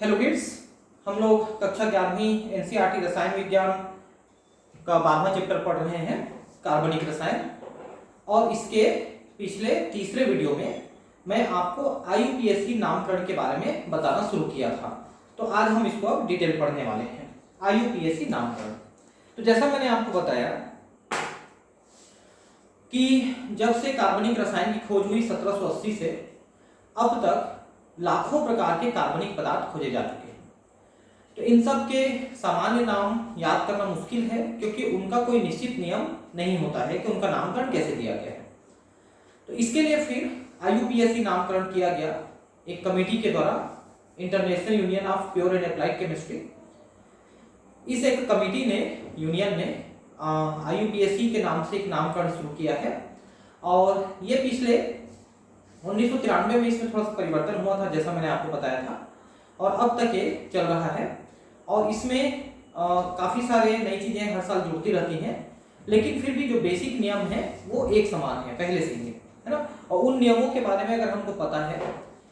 Hello kids, हम लोग कक्षा 11वीं एनसीईआरटी रसायन विज्ञान का 12वां चैप्टर पढ़ रहे हैं, कार्बनिक रसायन। और इसके पिछले तीसरे वीडियो में मैं आपको आईयूपीएसी नामकरण के बारे में बताना शुरू किया था। तो आज हम इसको अब डिटेल पढ़ने वाले हैं, आईयूपीएसी नामकरण। तो जैसा मैंने आपको बताया कि जब से कार्बनिक रसायन की खोज हुई 1780 से अब तक लाखों प्रकार के कार्बनिक पदार्थ खोजे जा चुके हैं। तो इन सब के सामान्य नाम याद करना मुश्किल है, क्योंकि उनका कोई निश्चित नियम नहीं होता है कि उनका नामकरण कैसे दिया गया है। तो इसके लिए फिर आईयूपीएसी नामकरण किया गया एक कमेटी के द्वारा, international union of pure and applied chemistry. इस एक कमेटी ने, यूनियन ने आईयूपीएसी के नाम से एक नामकरण शुरू किया है। और ये पिछले 1993 में इसमें थोड़ा सा परिवर्तन हुआ था, जैसा मैंने आपको बताया था, और अब तक ये चल रहा है। और इसमें काफ़ी सारे नई चीज़ें हर साल जुड़ती रहती हैं, लेकिन फिर भी जो बेसिक नियम है वो एक समान है पहले से ही, है ना। और उन नियमों के बारे में अगर हमको पता है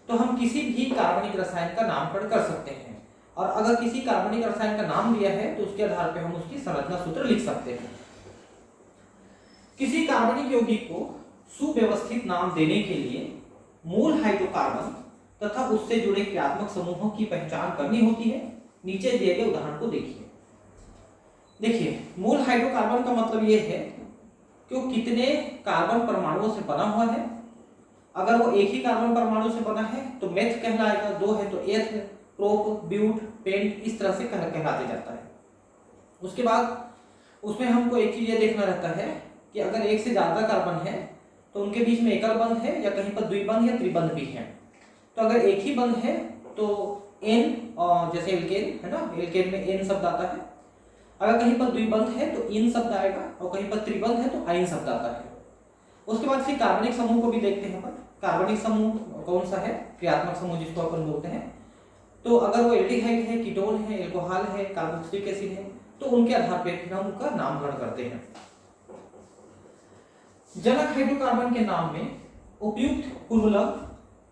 तो हम किसी भी कार्बनिक रसायन का नामकरण कर सकते हैं। और अगर किसी कार्बनिक रसायन का नाम दिया है तो उसके आधार पर हम उसकी संरचना सूत्र लिख सकते हैं। किसी कार्बनिक यौगिक को सुव्यवस्थित नाम देने के लिए मूल हाइड्रोकार्बन तथा उससे जुड़े क्रियात्मक समूहों की पहचान करनी होती है। नीचे दिए गए उदाहरण को देखिए, मूल हाइड्रोकार्बन का मतलब यह है कि वो कितने कार्बन परमाणुओं से बना हुआ है। अगर वो एक ही कार्बन परमाणु से बना है तो मेथ कहलाएगा, दो है तो एथ, प्रोप, ब्यूट, पेंट, इस तरह से कहलाते जाता है। उसके बाद उसमें हमको एक चीज ये देखना रहता है कि अगर एक से ज्यादा कार्बन है तो उनके बीच में एकल बंध है या कहीं पर द्विबंध या त्रिबंध भी है। तो अगर एक ही बंध है तो एन, जैसे एल्केन है ना, एल्केन में एन शब्द आता है। अगर कहीं पर द्विबंध है तो इन शब्द आएगा, और कहीं पर त्रिबंध है तो आइन शब्द आता है। उसके बाद फिर कार्बनिक समूह को भी देखते हैं अपन। कार्बनिक समूह कौन सा है, क्रियात्मक समूह जिसको अपन बोलते हैं। तो अगर वो एल्डिहाइड है, कीटोन है, एल्कोहल है, कार्बोक्सिलिक एसिड है, तो उनके आधार पर फिर हम उनका नामकरण करते हैं। जनक हाइड्रोकार्बन के नाम में उपयुक्त पूर्वलग्न,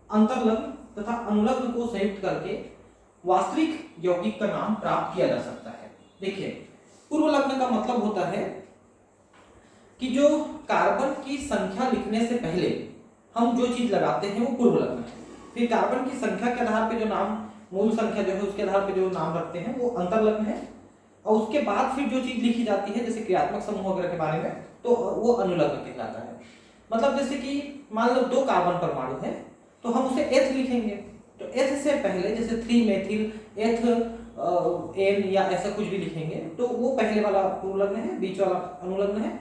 अंतर्लग्न तथा अनुलग्न को संयुक्त करके वास्तविक यौगिक का नाम प्राप्त किया जा सकता है। देखिए, पूर्वलग्न का मतलब होता है कि जो कार्बन की संख्या लिखने से पहले हम जो चीज लगाते हैं वो पूर्वलग्न है। फिर कार्बन की संख्या के आधार पर जो नाम, मूल संख्या जो है उसके आधार पर जो नाम रखते हैं वो अंतर्लग्न है। और उसके बाद फिर जो चीज लिखी जाती है, जैसे क्रियात्मक समूह वगैरह के बारे में, तो वो अनुलग्न कहलाता है। मतलब जैसे कि मान लो दो कार्बन परमाणु है तो हम उसे एथ लिखेंगे। तो एथ से पहले जैसे 3 मेथिल एथ एन या ऐसा कुछ भी लिखेंगे तो वो पहले वाला पूर्वलग्न है, बीच वाला अनुलग्न है,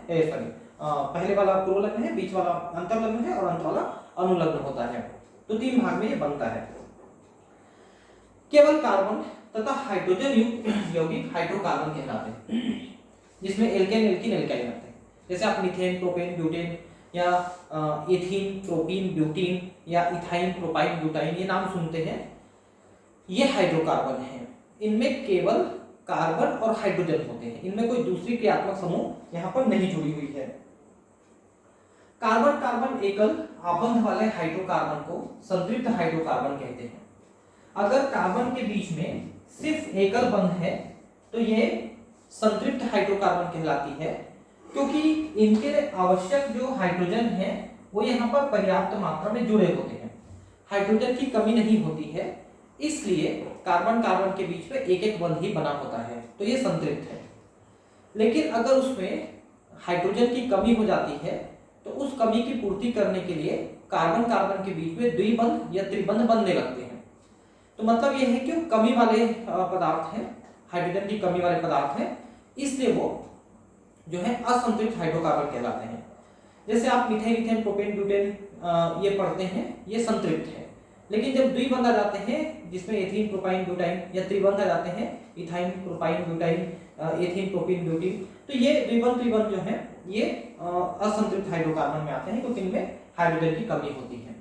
पहले वाला पूर्वलग्न है, बीच वाला अंतर्लग्न है और अंत वाला अनुलग्न होता है। तो 3 भाग में ये बनता है। केवल कार्बन तथा हाइड्रोजन युक्त यौगिक हाइड्रोकार्बन कहलाते हैं, जिसमें एल्केन, एल्कीन, एल्काइन आते हैं। जैसे आप मीथेन, प्रोपेन, ब्यूटेन या एथीन, प्रोपीन, ब्यूटीन या इथाइन, प्रोपाइन, ब्यूटाइन, ये नाम सुनते हैं। ये हाइड्रोकार्बन हैं। इनमें केवल कार्बन और हाइड्रोजन होते हैं, इनमें कोई दूसरी क्रियात्मक समूह यहाँ पर नहीं जुड़ी हुई है। कार्बन कार्बन एकल आबंध वाले हाइड्रोकार्बन को संतृप्त हाइड्रोकार्बन कहते हैं। अगर कार्बन के बीच में सिर्फ एकल बंध है तो ये संतृप्त हाइड्रोकार्बन कहलाती है, क्योंकि इनके आवश्यक जो हाइड्रोजन है वो यहाँ पर पर्याप्त मात्रा में जुड़े होते हैं, हाइड्रोजन की कमी नहीं होती है, इसलिए कार्बन कार्बन के बीच में एक एक बंध ही बना होता है, तो ये संतृप्त है। लेकिन अगर उसमें हाइड्रोजन की कमी हो जाती है तो उस कमी की पूर्ति करने के लिए कार्बन कार्बन के बीच में द्विबंध या त्रिबंध बनने लगते हैं। तो मतलब यह है कि वो कमी वाले पदार्थ हैं, हाइड्रोजन की कमी वाले पदार्थ हैं, इसलिए वो जो है असंतृप्त हाइड्रोकार्बन कहलाते हैं। जैसे आप मीथेन, इथेन, प्रोपेन, ब्यूटेन ये पढ़ते हैं, ये संतृप्त है। लेकिन जब द्विबंध आ जाते हैं, जिसमें एथीन, प्रोपाइन, ब्यूटाइन, या त्रिबंध आ जाते हैं, ethyne, propyne, butyne, ethene, propene, butene, तो ये द्विबंध त्रिबंध जो है ये असंतृप्त हाइड्रोकार्बन में आते हैं, क्योंकि इनमें हाइड्रोजन की कमी होती है।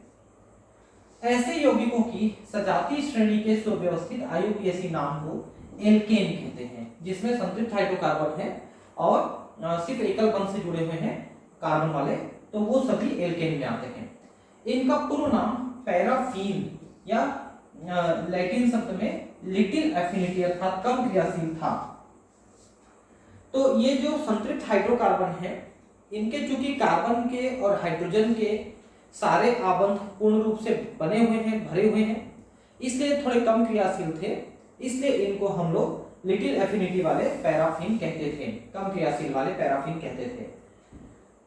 ऐसे यौगिकों की सजातीय श्रेणी के सुव्यवस्थित आईयूपीएसी नाम को एल्केन कहते हैं, जिसमें संतृप्त हाइड्रोकार्बन है और सिर्फ एकल बंध से जुड़े हुए हैं कार्बन वाले, तो वो सभी एल्केन में आते हैं। इनका पूर्ण नाम पैराफीन या लैटिन शब्द में लिटिल एफिनिटी अर्थात कम क्रियाशील था। तो ये जो संतृप्त हाइड्रोकार्बन है, इनके चूंकि कार्बन के और हाइड्रोजन के सारे आबंध पूर्ण रूप से बने हुए हैं, भरे हुए हैं, इसलिए थोड़े कम क्रियाशील थे, इसलिए इनको हम लोग लिटिल एफिनिटी वाले पैराफिन कहते थे, कम क्रियाशील वाले पैराफिन कहते थे।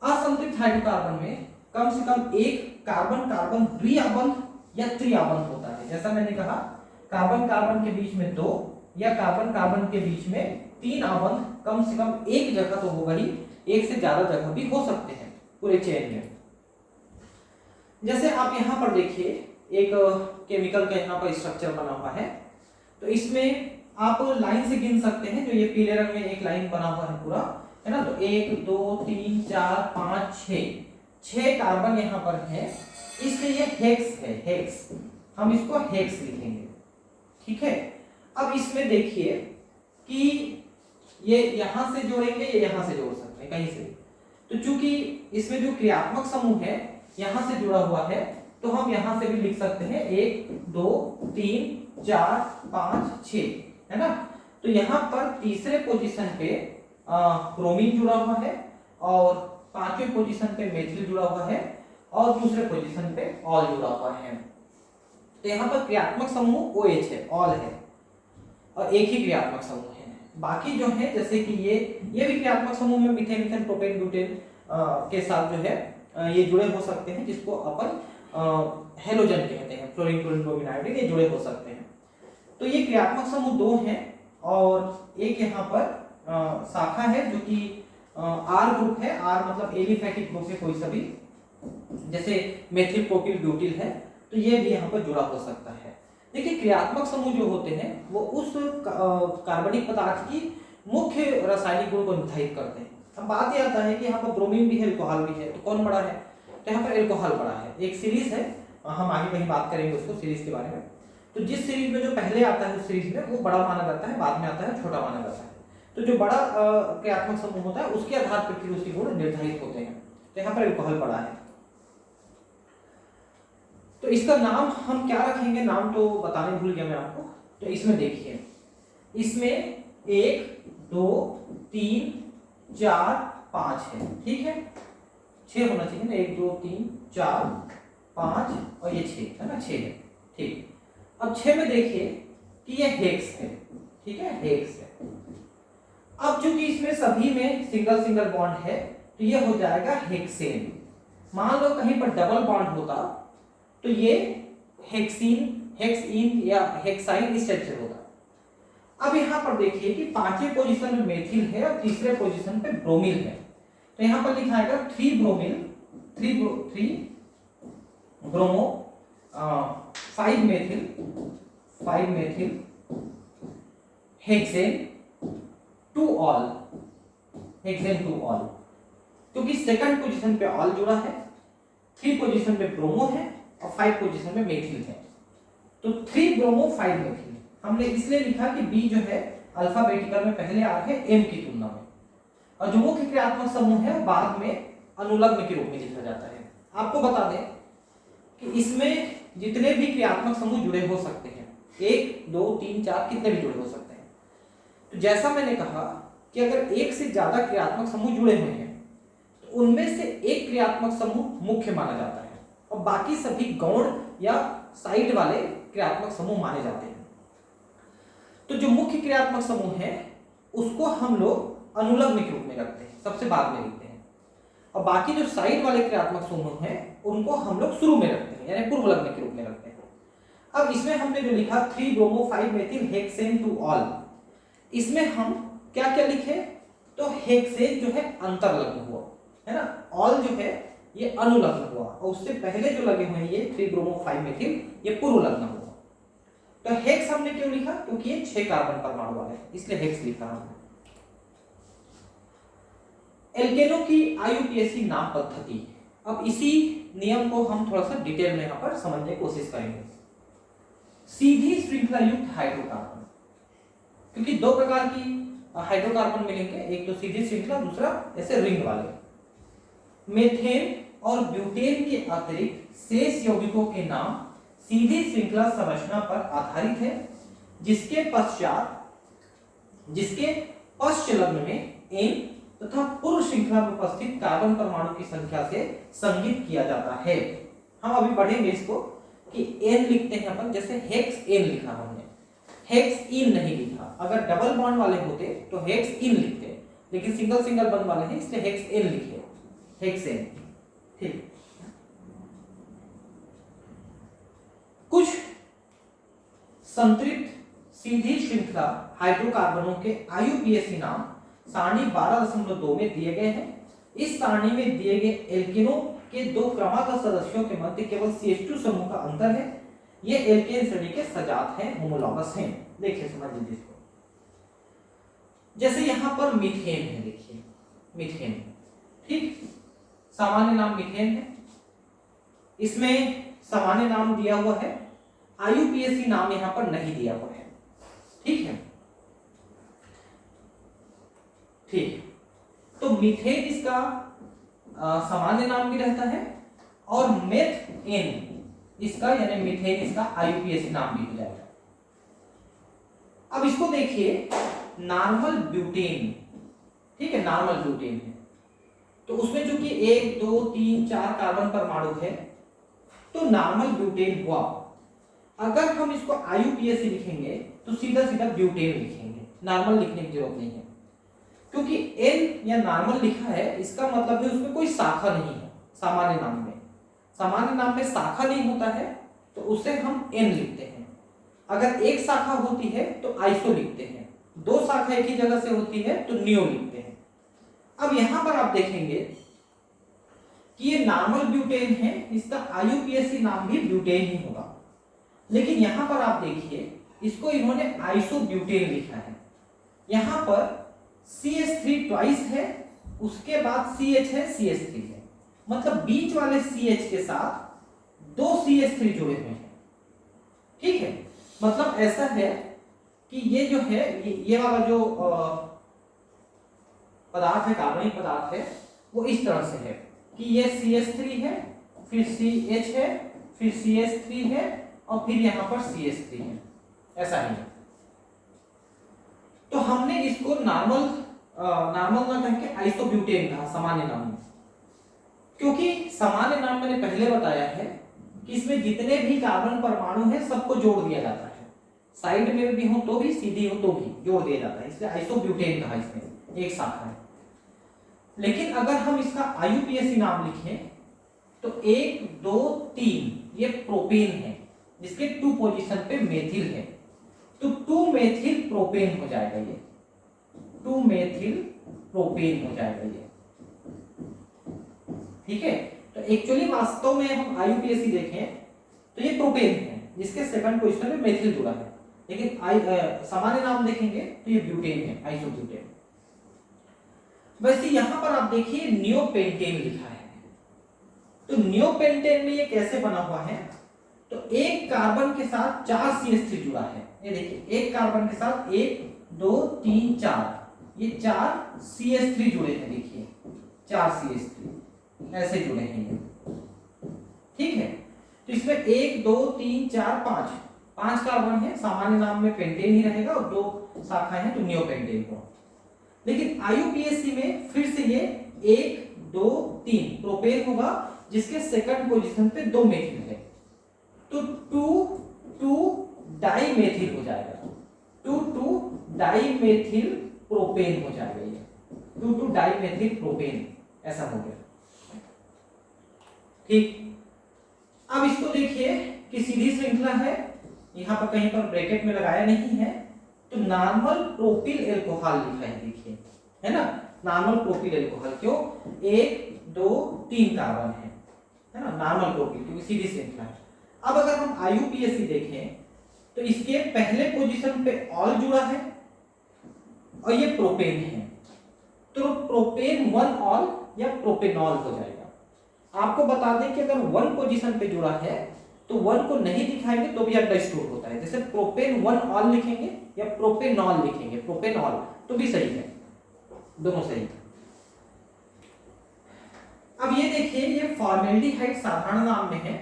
असंतृप्त हाइड्रोकार्बन में कम से कम एक कार्बन कार्बन द्विआबंध या त्रिआबंध होता है। जैसा मैंने कहा, कार्बन कार्बन के बीच में 2 या कार्बन कार्बन के बीच में 3 आबंध कम से कम एक जगह तो होगा ही, एक से ज्यादा जगह भी हो सकते हैं पूरे चेन में। जैसे आप यहाँ पर देखिए, एक केमिकल का यहाँ पर स्ट्रक्चर बना हुआ है, तो इसमें आप लाइन से गिन सकते हैं। जो ये पीले रंग में एक लाइन बना हुआ है पूरा, है ना, तो 1 2 3 4 5 6 कार्बन यहाँ पर है, इसलिए ये हेक्स है, हेक्स, हम इसको हेक्स लिखेंगे, ठीक है। अब इसमें देखिए कि ये यहां से जोड़ेंगे, ये यहां से जोड़ सकते हैं कहीं से, तो चूंकि इसमें जो क्रियात्मक समूह है यहां से जुड़ा हुआ है, तो हम यहां से भी लिख सकते हैं 1 2 3 4 5 6, है ना। तो यहां पर तीसरे पोजीशन पे ब्रोमीन जुड़ा हुआ है, और पांचवें पोजीशन पे मेथिल जुड़ा हुआ है, और दूसरे पोजीशन पे ऑल जुड़ा हुआ है। तो यहाँ पर क्रियात्मक समूह OH है, ऑल है, और एक ही क्रियात्मक समूह है। बाकी जो है, जैसे कि ये भी क्रियात्मक समूह में मीथेन मीथेन प्रोपेन ब्यूटेन के साथ जो है ये जुड़े हो सकते हैं, जिसको अपन हेलोजन कहते हैं, फ्लोरीन क्लोरीन ब्रोमीन आयोडीन, ये जुड़े हो सकते हैं। तो ये क्रियात्मक समूह 2 हैं, और एक यहाँ पर शाखा है जो कि R ग्रुप है। R मतलब एलिफैटिक ग्रुप है कोई सा भी, जैसे मेथिल प्रोपिल ब्यूटिल है, तो ये भी यहाँ पर जुड़ा हो सकता है। देखिए, क्रियात्मक समूह जो होते हैं वो उस कार्बनिक पदार्थ की मुख्य रासायनिक गुण को निर्धारित करते हैं। अब बात यह आता है कि यहाँ पर ब्रोमीन भी है, अल्कोहल भी है, तो कौन बड़ा है? तो यहाँ पर अल्कोहल बड़ा है। एक सीरीज है, हम आगे कहीं बात करेंगे उसको सीरीज के बारे में। तो जिस सीरीज में जो पहले आता है उस सीरीज में वो बड़ा माना जाता है, बाद में आता है छोटा माना जाता है। तो जो बड़ा क्रियात्मक समूह होता है उसके आधार पर फिर उसके गुण निर्धारित होते हैं। तो यहाँ पर अल्कोहल बड़ा है। तो इसका नाम हम क्या रखेंगे, नाम तो बताने भूल गया मैं आपको। तो इसमें देखिए, इसमें 1 2 3 4 5 है, ठीक है, 6 होना चाहिए ना, 1 2 3 4 5 और ये 6 है ना, 6 है, ठीक। अब 6 में देखिए कि ये हेक्स है, ठीक है, हेक्स है। अब चूंकि इसमें सभी में सिंगल सिंगल बॉन्ड है, तो ये हो जाएगा हेक्सेन। मान लो कहीं पर डबल बॉन्ड होता तो ये हेक्सीन, हेक्सीन या हेक्साइन इस टाइप से होगा। अब यहाँ पर देखिए कि 5वें पोजीशन में मेथिल है और तीसरे पोजीशन पे ब्रोमिल है। तो यहाँ पर लिखा आएगा 3 ब्रोमिल, 3 bromo, 5 methyl, hexane 2 all, hexane 2 all. क्योंकि सेकंड पोजीशन पे ऑल जुड़ा है, 3 पोजीशन पे ब्रोमो है और 5 पोजीशन में मेथिल है। तो 3 ब्रोमो 5 मेथिल हमने इसलिए लिखा कि बी जो है अल्फाबेटिकल में पहले आ रहा है एम की तुलना में, और जो मुख्य क्रियात्मक समूह है बाद में अनुलग्न के रूप में लिखा जाता है। आपको बता दें कि इसमें जितने भी क्रियात्मक समूह जुड़े हो सकते हैं, 1 2 3 4 कितने भी जुड़े हो सकते हैं। तो जैसा मैंने कहा कि अगर एक से ज्यादा क्रियात्मक समूह जुड़े हुए हैं तो उनमें से एक क्रियात्मक समूह मुख्य माना जाता है और बाकी सभी गौण या साइड वाले क्रियात्मक समूह माने जाते हैं। तो जो मुख्य क्रियात्मक समूह है उसको हम लोग अनुलग्न के रूप में रखते हैं, सबसे बाद में लिखते हैं, और बाकी जो साइड वाले क्रियात्मक समूह हैं उनको हम लोग शुरू में रखते हैं, यानी पूर्वलग्न के रूप में रखते हैं। अब इसमें हमने जो लिखा 3 ब्रोमो 5 मेथिल हेक्सेन 2 ऑल, इसमें हम क्या क्या लिखे? तो हेक्सेन जो है अंतरलग्न हुआ, है ना, ऑल जो है ये अनुलग्न हुआ, और उससे पहले जो लगे हुए हैं ये 3 ब्रोमो 5 मेथिल ये पूर्वलग्न हुआ। तो हेक्स हमने क्यों लिखा? क्योंकि ये 6 कार्बन परमाणु वाला है, इसलिए हेक्स लिखा हमने। एल्केनों की IUPAC नाम पद्धति, अब इसी नियम को हम थोड़ा सा डिटेल में यहां पर समझने की कोशिश करेंगे। सीधी श्रृंखला युक्त हाइड्रोकार्बन, क्योंकि 2 प्रकार की हाइड्रोकार्बन मिलेंगे, एक तो सीधी श्रृंखला, दूसरा ऐसे रिंग वाले। मेथेन और ब्यूटेन के अतिरिक्त शेष यौगिकों के नाम सीधी श्रृंखला संरचना पर आधारित है, जिसके पश्चलग्न में n तथा पूर्व श्रृंखला में उपस्थित कार्बन परमाणु की संख्या से संगीत किया जाता है। हम अभी बढ़ेंगे इसको कि n लिखते हैं अपन, जैसे हेक्स n लिखा हमने, हेक्स इन नहीं लिखा। अगर डबल बॉन्ड वाले होते तो हेक्स इन लिखते, लेकिन सिंगल सिंगल बॉन्ड वाले हैं इसलिए हेक्स n लिखे, हेक्स n। ठीक, कुछ संतृप्त सीधी श्रृंखला हाइड्रोकार्बनों के IUPAC नाम सारणी 12.2 में दिए गए हैं। इस सारणी में दिए गए एल्केनों के दो क्रमागत सदस्यों के मध्य केवल CH2 समूह का अंतर है। ये एल्केन श्रेणी के सजात हैं, होमोलॉगस हैं। देखिए समझ लीजिए इसको, जैसे यहां पर मीथेन है, देखिए मीथेन, ठीक, सामान्य नाम मीथेन है, इसमें सामान्य नाम दिया हुआ है, IUPAC नाम यहां पर नहीं दिया हुआ है। ठीक है, ठीक, तो मीथेन इसका सामान्य नाम भी रहता है और मेथेन इसका यानी मीथेन इसका IUPAC नाम भी हो जाएगा। अब इसको देखिए, नॉर्मल ब्यूटेन, ठीक है, नॉर्मल ब्यूटेन है, तो उसमें जो कि 1 2 3 4 कार्बन परमाणु है, तो नॉर्मल ब्यूटेन हुआ। अगर हम इसको IUPAC लिखेंगे तो सीधा सीधा ब्यूटेन लिखेंगे, नॉर्मल लिखने की जरूरत नहीं है, क्योंकि N या नॉर्मल लिखा है, इसका मतलब है उसमें कोई शाखा नहीं है। सामान्य नाम में शाखा नहीं होता है, तो उसे हम N लिखते हैं। अगर एक शाखा होती है तो आइसो लिखते हैं, दो शाखा एक ही जगह से होती है तो नियो लिखते हैं। अब यहां पर आप देखेंगे कि ये नॉर्मल ब्यूटेन है, इसका IUPAC नाम भी ब्यूटेन ही होगा, लेकिन यहां पर आप देखिए इसको इन्होंने आइसो ब्यूटेन लिखा है। यहां पर CH3 ट्वाइस है, उसके बाद CH है, CH3 है, मतलब बीच वाले CH के साथ दो CH3 जुड़े हुए हैं। ठीक है, मतलब ऐसा है कि ये जो है ये वाला जो पदार्थ है, कार्बनिक पदार्थ है, वो इस तरह से है कि ये CH3 है, फिर CH है, फिर CH3 है और फिर यहां पर CH3 है, ऐसा ही है। तो हमने इसको नॉर्मल ना कह के आइसोब्यूटेन कहा सामान्य नाम में, क्योंकि सामान्य नाम मैंने पहले बताया है कि इसमें जितने भी कार्बन परमाणु हैं सबको जोड़ दिया जाता है, साइड में भी हो तो भी, सीधी हो तो भी जोड़ दिया जाता है, इसलिए आइसोब्यूटेन कहा, इसमें एक शाखा है। लेकिन अगर हम इसका IUPAC नाम लिखें तो 1 2 3 ये प्रोपेन है, जिसके 2 पोजीशन पे मेथिल है, तो 2 मेथिल प्रोपेन हो जाएगा, ये 2 मेथिल प्रोपेन हो जाएगा ये। ठीक है, तो एक्चुअली वास्तव में हम IUPAC देखें तो ये प्रोपेन है, जिसके सेकंड पोजीशन में मेथिल जुड़ा है, लेकिन सामान्य नाम देखेंगे तो ये ब्यूटेन है, आइसोब्यूटेन। वैसे यहां पर आप देखिए नियोपेंटेन लिखा है, तो नियोपेंटेन में ये कैसे बना हुआ है, तो एक कार्बन के साथ 4 CH3 जुड़ा है। ये देखिए एक कार्बन के साथ 1 2 3 4, ये 4 CH3 जुड़े हैं, देखिए 4 CH3 ऐसे जुड़े हैं ये। ठीक है, तो इसमें 1 2 3 4 5 कार्बन है, सामान्य नाम में पेंटेन ही रहेगा और 2 शाखाएं हैं तो नियोपेंटेन हो। लेकिन IUPAC में फिर से ये 1 2 3 प्रोपेन होगा, जिसके सेकंड पोजीशन पे 2 मेथिल है, तो 2 डाइमेथिल हो जाएगा, 2 डाइमेथिल प्रोपेन हो जाएगा, ये 2 डाइमेथिल प्रोपेन ऐसा हो गया। ठीक, अब इसको देखिए कि सीधी श्रृंखला है, यहां पर कहीं पर ब्रैकेट में लगाया नहीं है, तो नॉर्मल प्रोपिल एल्कोहल लिखा है, देखिए है ना, नॉर्मल प्रोपिल एल्कोहल, क्यों 1 2 3 कार्बन है ना, नॉर्मल प्रोपिल, क्योंकि सीधी श्रृंखला है। अब अगर हम IUPAC देखें तो इसके पहले पोजीशन पे ऑल जुड़ा है और ये प्रोपेन है, तो प्रोपेन 1 ऑल या प्रोपेनॉल हो जाएगा। आपको बता दें कि अगर 1 पोजीशन पे जुड़ा है तो 1 को नहीं दिखाएंगे तो भी अंडरस्टूड होता है, जैसे प्रोपेन 1 ऑल लिखेंगे या प्रोपेनॉल लिखेंगे, प्रोपेनॉल तो भी सही है, दोनों सही है। अब ये देखिए, ये फॉर्मेल्डिहाइड साधारण नाम में है,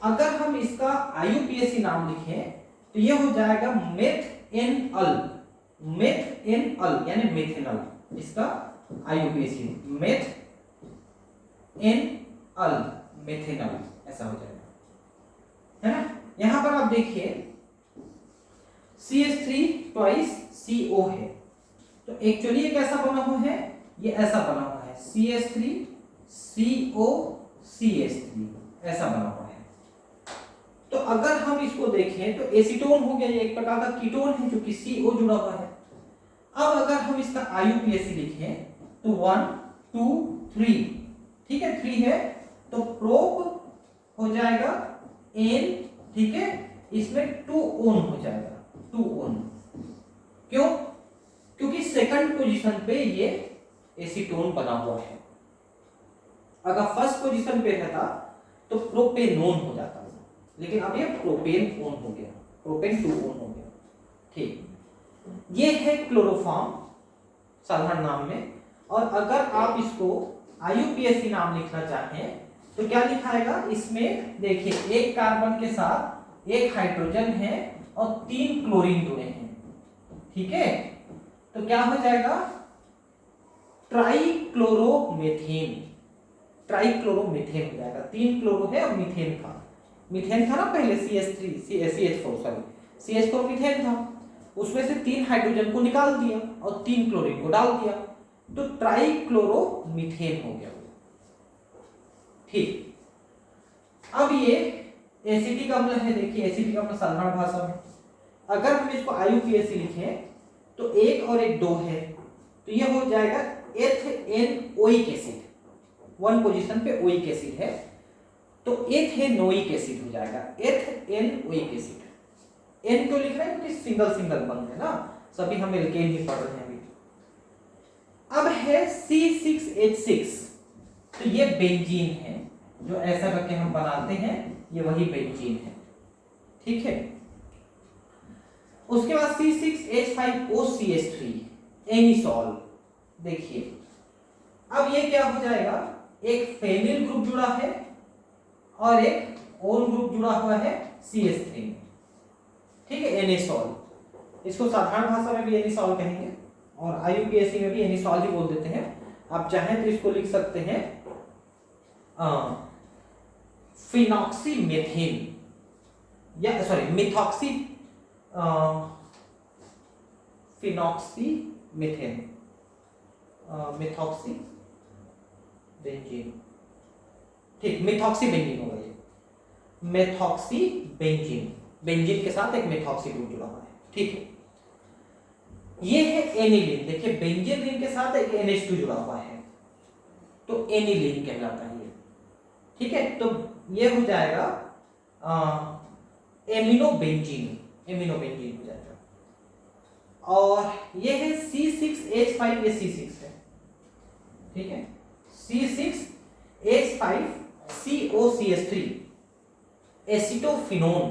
अगर हम इसका IUPAC नाम लिखें तो ये हो जाएगा मेथेनॉल, मेथेनॉल यानी मेथेनॉल, इसका IUPAC मेथेनॉल, मेथेनॉल ऐसा हो जाएगा, है ना। यहां पर आप देखिए CH3 ट्वाइस CO है, तो एक्चुअली ये कैसा बना हुआ है, ये ऐसा बना हुआ है CH3 CO CH3 ऐसा बना हुआ है। तो अगर हम इसको देखें तो एसीटोन हो गया, ये एक प्रकार का कीटोन है जो कि CO जुड़ा हुआ है। अब अगर हम इसका IUPAC लिखें तो 1 2 3, ठीक है 3 है, तो प्रोप हो जाएगा N, ठीक है, इसमें 2 ओन हो जाएगा, 2 ओन। क्यों? क्योंकि सेकंड पोजीशन पे ये एसीटोन बना हुआ है। अगर फर्स्ट पोजीशन पे रहता तो प्रोपेनोन हो जाता, लेकिन अब ये प्रोपेन ओन हो गया, प्रोपेन 2 ओन हो गया, ठीक। ये है क्लोरोफॉर्म साधारण नाम में। और अगर आप इसको IUPAC नाम लिखना चाहें तो क्या लिखाएगा, इसमें देखिए एक कार्बन के साथ एक हाइड्रोजन है और 3 क्लोरीन जुड़े हैं, ठीक है, तो क्या हो जाएगा, ट्राइक्लोरोमेथेन, ट्राइक्लोरोमेथेन हो जाएगा। 3 क्लोरो है और मीथेन था, मीथेन था ना पहले CH4 सॉरी CH4 मीथेन था, उसमें से 3 हाइड्रोजन को निकाल दिया और 3 क्लोरीन को डाल दिया, तो ट्राइक्लोरोमीथेन हो गया, ठीक। अब ये एसिटिक अम्ल है, देखिए एसिटिक अम्ल साधारण भाषा में अगर हम इसको IUPAC लिखें तो 1 और 1 2 है, तो ये हो जाएगा एथेनोइक एसिड, 1 पोजीशन पे ओइक एसिड है, तो एथेनोइक एसिड हो जाएगा, एथेनोइक एसिड। एन क्यों लिख रहे हैं, क्योंकि सिंगल सिंगल बंद है ना, सभी हम एल्केन ही पढ़ रहे हैं अभी। अब है C6H6, तो ये बेंजीन है, जो ऐसा करके हम बनाते हैं, ये वही बेंजीन है, ठीक है। उसके बाद C6H5OCH3 एनिसॉल, देखिए अब ये क्या हो जाएगा, एक फेनिल ग्रुप जुड़ा है और एक ओन ग्रुप जुड़ा हुआ है CH3 में, ठीक है, एनिसॉल। इसको साधारण भाषा में भी एनिसॉल कहेंगे और IUPAC में भी एनिसॉल ही बोल देते हैं। आप चाहें तो इसको लिख सकते हैं फिनॉक्सीमेथेन या सॉरी मिथॉक्सी फिनॉक्सीमेथेन, मिथॉक्सी बेंजीन, ठीक, मिथॉक्सी बेंजीन होगा ये, मेथॉक्सी बेंजीन, बेंजीन के साथ एक मेथॉक्सी ग्रुप जुड़ा हुआ है, ठीक है। ये है एनिलीन, देखिए बेंजीन रिंग के साथ एक NH2 जुड़ा हुआ है, तो एनिलीन कहलाता है ये, ठीक है। तो ये हो जाएगा एमिनोबेंजीन, एमिनोबेंजीन हो जाएगा। और ये है C6H5, ये C6 है, ठीक है, C6H5COCH3 एसिटोफिनोन,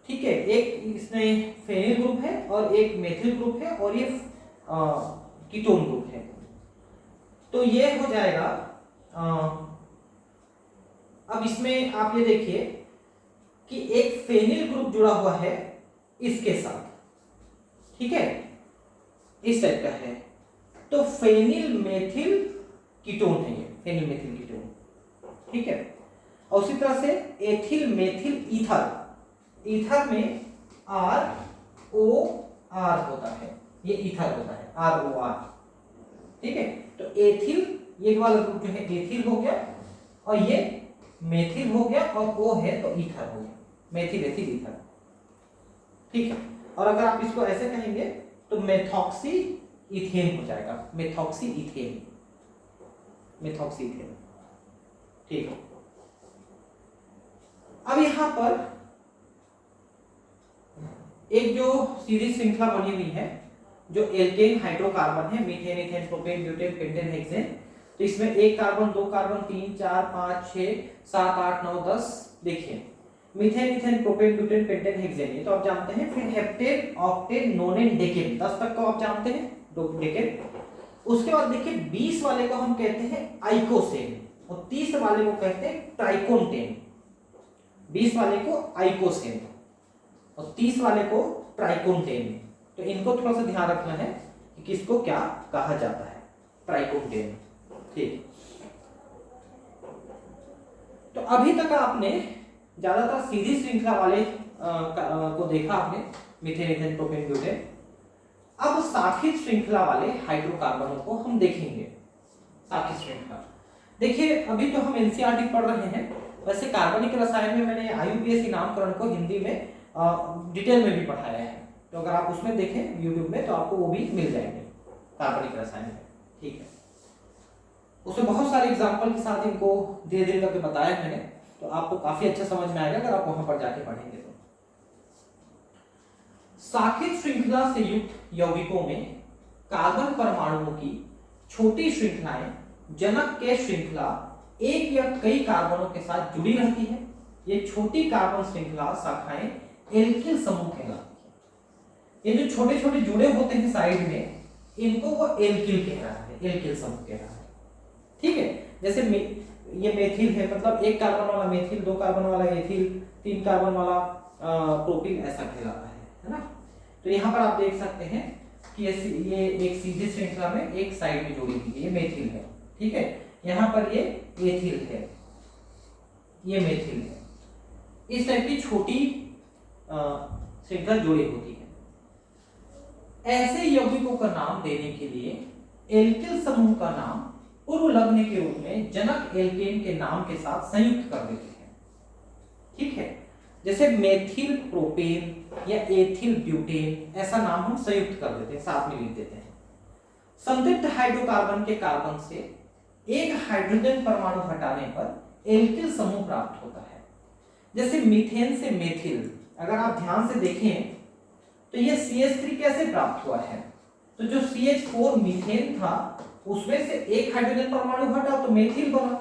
ठीक है, एक इसमें फेनिल ग्रुप है और एक मेथिल ग्रुप है और ये कीटोन ग्रुप है, तो ये हो जाएगा। अब इसमें आप ये देखिए कि एक फेनिल ग्रुप जुड़ा हुआ है इसके साथ, ठीक है, इस टाइप का है, तो फेनिल मेथिल कीटोन है ये, फेनिल मेथिल कीटोन, ठीक है। और उसी तरह से एथिल मेथिल ईथर, ईथर में ROR होता है, ये ईथर होता है ROR, ठीक है। तो एथिल ये वाला ग्रुप जो है एथिल हो गया और ये मेथिल हो गया और O है तो ईथर हो गया, मेथिल एथिल ईथर, ठीक है। और अगर आप इसको ऐसे कहेंगे तो मेथॉक्सी इथेन हो जाएगा, मेथॉक्सी इथेन, मेथॉक्सी इथेन, ठीक है। अब यहां पर एक जो सीरीज श्रृंखला बनी हुई है जो एल्केन हाइड्रोकार्बन है, methane ethane propane butane pentane hexane, तो इसमें 1 कार्बन 2 कार्बन 3 4 5 6 7 8 9 10, देखिए methane ethane propane butane pentane hexane, ये तो आप जानते हैं। फिर हेप्टेन ऑक्टेन नोनेन डेकेन, 10 तक तो आप जानते हैं, डेकेन। उसके बाद देखिए 20 वाले को हम कहते हैं आइकोसेन और 30 वाले को कहते हैं ट्राइकोनटेन, 20 वाले को आइकोसेन और 30 वाले को ट्राइकोन्टेन। तो इनको थोड़ा सा ध्यान रखना है कि किसको क्या कहा जाता है, ट्राइकोन्टेन। ठीक, तो अभी तक आपने ज्यादातर सीधी श्रृंखला वाले को देखा आपने, मीथेन, इथेन, प्रोपेन, ब्यूटेन। अब शाखित श्रृंखला वाले हाइड्रोकार्बनों को हम देखेंगे। शाखित श्रृंखला देखिए, अभी तो हम एनसीईआरटी पढ़ रहे हैं, वैसे कार्बनिक रसायन में मैंने आईयूपीएसी नामकरण को हिंदी में डिटेल में भी पढ़ाया है, तो अगर आप उसमें देखें यूट्यूब में तो आपको वो भी मिल जाएंगे कार्बनिक रसायन में। ठीक है, उसमें बहुत सारे एग्जाम्पल के साथ इनको धीरे धीरे करके बताया मैंने, तो आपको काफी अच्छा समझ में आएगा अगर आप वहां पर जाके पढ़ेंगे तो। शाखित श्रृंखला से युक्त यौगिकों में कार्बन परमाणुओं की छोटी श्रृंखलाएं जनक के श्रृंखला एक या कई कार्बनों के साथ जुड़ी रहती है। ये छोटी कार्बन श्रृंखला शाखाएं एल्किल समूह कहलाती है। ये जो छोटे छोटे जुड़े होते हैं साइड में, इनको वो एल्किल कह रहा है, एल्किल समूह कह रहा है। ठीक है, जैसे ये मेथिल है, मतलब 1 कार्बन वाला मेथिल, 2 कार्बन वाला एथिल, 3 कार्बन वाला प्रोपिल, ऐसा कहलाता है ना। तो यहाँ पर आप देख सकते हैं कि ये एक सीधी श्रृंखला में एक साइड में जुड़ी हुई है, ये मेथिल है। ठीक है, यहाँ पर ये एथिल है, ये मेथिल है। इस टाइप की छोटी श्रृंखला जुड़ी होती है। ऐसे यौगिकों का नाम देने के लिए एल्किल समूह का नाम पूर्व लग्न के रूप में जनक एल्केन के नाम के साथ संयुक्त कर देते हैं। ठीक है, जैसे मेथिल प्रोपेन या एथिल ब्यूटेन, ऐसा नाम हम संयुक्त कर देते हैं, साथ में लिख देते हैं। संतृप्त हाइड्रोकार्बन के कार्बन से एक हाइड्रोजन परमाणु हटाने पर एल्किल समूह प्राप्त होता है। जैसे मीथेन से मेथिल, अगर आप ध्यान से देखें तो ये CH3 कैसे प्राप्त हुआ है, तो जो CH4 मीथेन था उसमें से एक हाइड्रोजन परमाणु हटा तो मेथिल बना।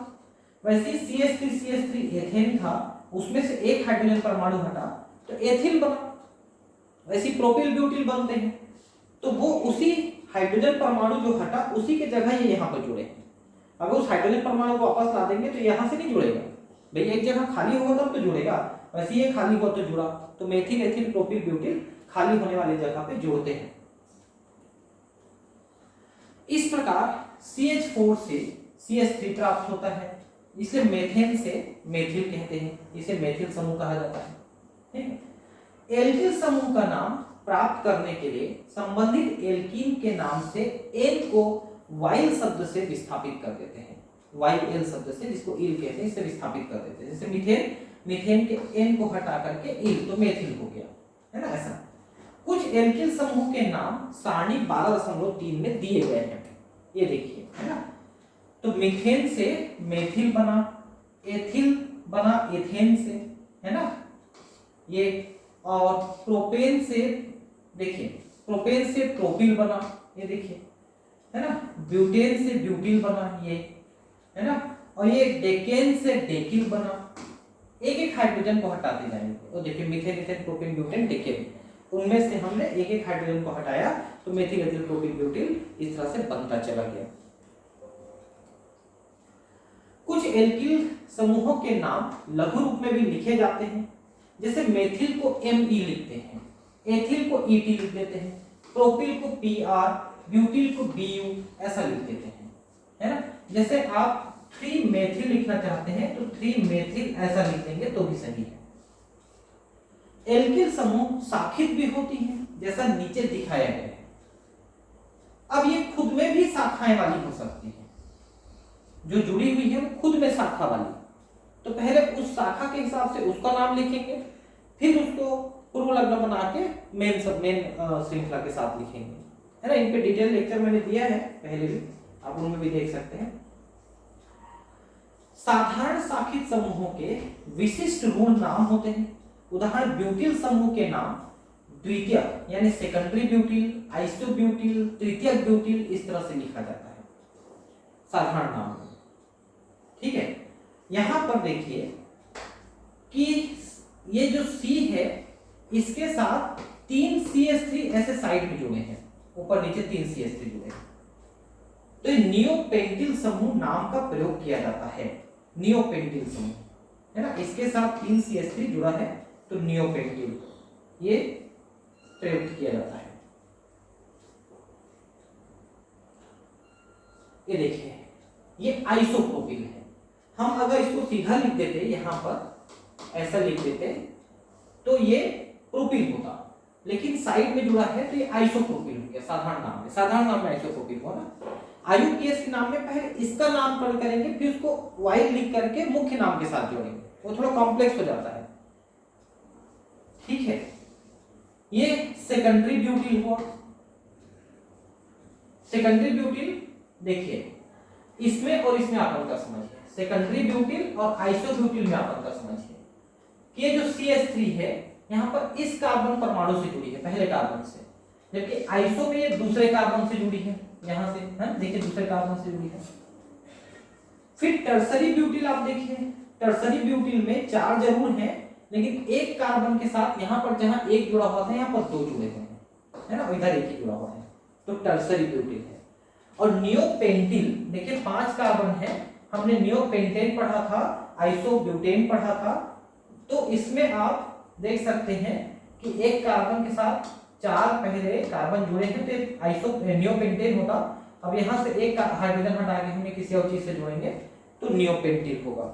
वैसे CH3 एथेन था, उसमें से एक हाइड्रोजन परमाणु हटा तो एथिल बना। वैसे प्रोपिल ब्यूटिल बनते हैं, तो वो उसी हाइड्रोजन परमाणु जो हटा उसी के जगह ये यहाँ पर जुड़े हैं। अगर उस हाइड्रोजन परमाणु को वापस ला देंगे तो यहाँ से नहीं जुड़ेगा भाई, एक जगह खाली होगा तब तो जुड़ेगा। वैसे ये खाली हुआ तो जुड़ा, तो मेथिल, एथिल, प्रोपिल, ब्यूटिल खाली होने वाली जगह पे जोड़ते हैं। इस प्रकार CH4 से CH3 प्राप्त होता है, इसलिए मेथेन से मेथिल कहते हैं, इसे मेथिल समूह कहा जाता है। ठीक है, एल्किल समूह का नाम प्राप्त करने के लिए संबंधित एल्कीन के नाम से एल को वाइल शब्द से विस्थापित कर देते हैं। YL शब्द से, जिसको इल कहते हैं, इसे विस्थापित कर देते हैं। जैसे मीथेन के एन को हटा करके इल, तो मेथिल हो गया, है ना। ऐसा कुछ एल्किल समूह के नाम सारणी 12.3 में दिए गए हैं, ये देखिए, है ना। तो मीथेन से मेथिल बना, एथिल बना एथेन से, है ना ये। और प्रोपेन से, देखिए प्रोपेन से प्रोपिल बना, ये देखिए, है ना। ब्यूटेन से ब्यूटिल बना, ये, है ना। और ये डेकेन से डेकिल बना। एक एक हाइड्रोजन को हटाते जाएंगे, तो देखिए methane, ethane, propane, butane, decane, उनमें से हमने एक एक हाइड्रोजन को हटाया तो मेथिल, एथिल, प्रोपिल, ब्यूटिल इस तरह से बनता चला गया। कुछ एल्किल समूहों के नाम लघु रूप में भी लिखे जाते हैं, जैसे मेथिल को Me लिखते हैं, एथिल को Et लिख देते हैं, प्रोपिल को Pr, ब्यूटिल को Bu ऐसा लिख देते हैं, है ना। जैसे आप 3 मेथिल लिखना चाहते हैं तो 3 मेथिल ऐसा लिख देंगे तो भी सही है। एल्किल समूह शाखित भी होती हैं, जैसा नीचे दिखाया गया है। अब ये खुद में भी शाखाएं वाली हो सकती हैं, जो जुड़ी हुई है वो खुद में शाखा वाली, तो पहले उस शाखा के हिसाब से उसका नाम लिखेंगे, फिर उसको पूर्व लग्न बना के मेन श्रृंखला के साथ लिखेंगे, है ना। इन पे डिटेल लेक्चर मैंने दिया है पहले भी, आप उनमें भी देख सकते हैं। साधारण शाखित समूहों के विशिष्ट ऋण नाम होते हैं। उदाहरण ब्यूटिल समूह के नाम द्वितीयक यानी सेकेंडरी ब्यूटिल, आइसोब्यूटिल, तृतीयक ब्यूटिल इस तरह से लिखा जाता है साधारण नाम। ठीक है, यहां पर देखिए कि ये जो C है इसके साथ 3 CH3 ऐसे साइड में जुड़े हैं, ऊपर नीचे 3 CH3 जुड़े हैं, तो नियोपेंटिल समूह नाम का प्रयोग किया जाता है। नियोपेंटिल समूह, है ना, इसके साथ 3 CH3 जुड़ा है तो नियोपेंटिल ये प्रयुक्त किया जाता है। ये देखिए ये आइसोप्रोपिल है। हम अगर इसको सीधा लिख देते यहाँ पर ऐसा लिख देते तो ये प्रोपिल होता, लेकिन साइड में जुड़ा है तो ये आइसोप्रोपिल हो गया साधारण नाम में आइसोप्रोपिल हुआ ना। IUPAC के नाम में पहले इसका नामकरण करेंगे फिर उसको वाई लिख करके मुख्य नाम के साथ जोड़ेंगे, वो थोड़ा कॉम्प्लेक्स हो जाता है, ठीक है। ये सेकेंडरी ब्यूटिल हुआ। सेकेंडरी ब्यूटिल देखिए इसमें और इसमें आप अंतर समझिए, सेकेंडरी ब्यूटिल और आइसोब्यूटिल में आप अंतर समझिए कि ये जो CH3 है यहाँ पर इस कार्बन परमाणु से जुड़ी है पहले कार्बन से, जबकि आइसो में ये दूसरे कार्बन से जुड़ी है, यहाँ से है देखिए दूसरे कार्बन से जुड़ी है। फिर टर्सरी ब्यूटिल आप देखिए, टर्सरी ब्यूटिल में 4 जरूर हैं लेकिन एक कार्बन के साथ यहाँ पर जहाँ एक जुड़ा हुआ था यहाँ पर 2 जुड़े हुए हैं, है ना, इधर एक ही जुड़ा हुआ है तो टर्सरी ब्यूटिल है। और नियोपेंटिल देखिए 5 कार्बन है, हमने नियोपेंटेन पढ़ा था, आइसोब्यूटेन पढ़ा था, तो इसमें आप देख सकते हैं कि एक कार्बन के साथ 4 पहले कार्बन जुड़े हैं तो आइसो नियोपेंटेन होगा। अब यहाँ से एक हाइड्रोजन हटा के हमने किसी और चीज से जोड़ेंगे तो नियोपेंटिल होगा।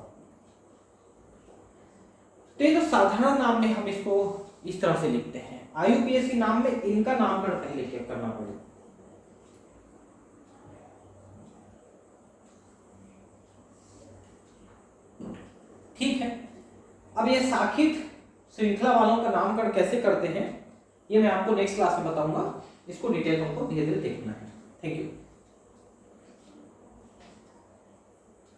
तो ये जो साधारण नाम में हम इसको इस तरह से लिखते हैं, IUPAC नाम में इनका नामकरण पहले क्या करना पड़ेगा। ठीक है, अब ये साखित श्रृंखला वालों का नामकरण कैसे करते हैं ये मैं आपको नेक्स्ट क्लास में बताऊंगा, इसको डिटेल में हमको धीरे धीरे देखना है। Thank you.